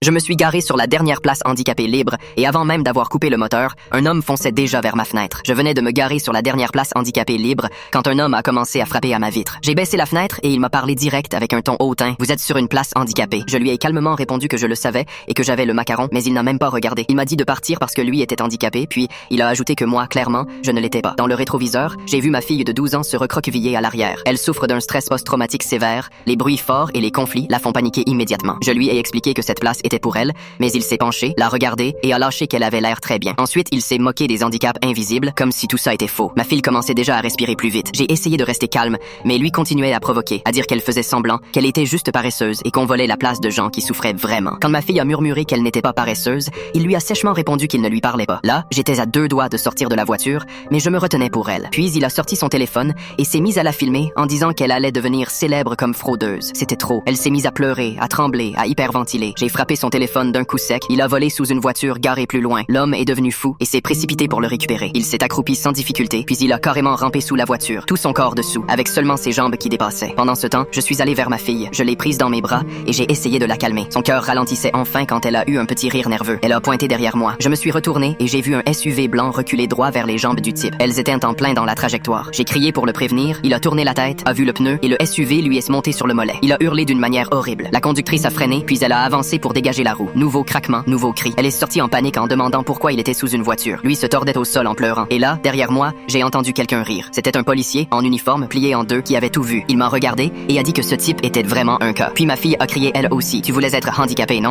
Je me suis garé sur la dernière place handicapée libre et avant même d'avoir coupé le moteur, un homme fonçait déjà vers ma fenêtre. Je venais de me garer sur la dernière place handicapée libre quand un homme a commencé à frapper à ma vitre. J'ai baissé la fenêtre et il m'a parlé direct avec un ton hautain. Vous êtes sur une place handicapée. Je lui ai calmement répondu que je le savais et que j'avais le macaron, mais il n'a même pas regardé. Il m'a dit de partir parce que lui était handicapé, puis il a ajouté que moi, clairement, je ne l'étais pas. Dans le rétroviseur, j'ai vu ma fille de 12 ans se recroqueviller à l'arrière. Elle souffre d'un stress post-traumatique sévère. Les bruits forts et les conflits la font paniquer immédiatement. Je lui ai expliqué que cette place était pour elle, mais il s'est penché, l'a regardée et a lâché qu'elle avait l'air très bien. Ensuite, il s'est moqué des handicaps invisibles, comme si tout ça était faux. Ma fille commençait déjà à respirer plus vite. J'ai essayé de rester calme, mais lui continuait à provoquer, à dire qu'elle faisait semblant, qu'elle était juste paresseuse et qu'on volait la place de gens qui souffraient vraiment. Quand ma fille a murmuré qu'elle n'était pas paresseuse, il lui a sèchement répondu qu'il ne lui parlait pas. Là, j'étais à 2 doigts de sortir de la voiture, mais je me retenais pour elle. Puis il a sorti son téléphone et s'est mis à la filmer en disant qu'elle allait devenir célèbre comme fraudeuse. C'était trop. Elle s'est mise à pleurer, à trembler, à hyperventiler. J'ai frappé son téléphone d'un coup sec. Il a volé sous une voiture garée plus loin. L'homme est devenu fou et s'est précipité pour le récupérer. Il s'est accroupi sans difficulté, puis il a carrément rampé sous la voiture, tout son corps dessous, avec seulement ses jambes qui dépassaient. Pendant ce temps, je suis allé vers ma fille. Je l'ai prise dans mes bras et j'ai essayé de la calmer. Son cœur ralentissait enfin quand elle a eu un petit rire nerveux. Elle a pointé derrière moi. Je me suis retourné et j'ai vu un SUV blanc reculer droit vers les jambes du type. Elles étaient en plein dans la trajectoire. J'ai crié pour le prévenir. Il a tourné la tête, a vu le pneu et le SUV lui est monté sur le mollet. Il a hurlé d'une manière horrible. La conductrice a freiné, puis elle a avancé pour dégager la roue. Nouveau craquement, nouveau cri. Elle est sortie en panique en demandant pourquoi il était sous une voiture. Lui se tordait au sol en pleurant. Et là, derrière moi, j'ai entendu quelqu'un rire. C'était un policier, en uniforme, plié en deux, qui avait tout vu. Il m'a regardé et a dit que ce type était vraiment un cas. Puis ma fille a crié elle aussi. Tu voulais être handicapée, non?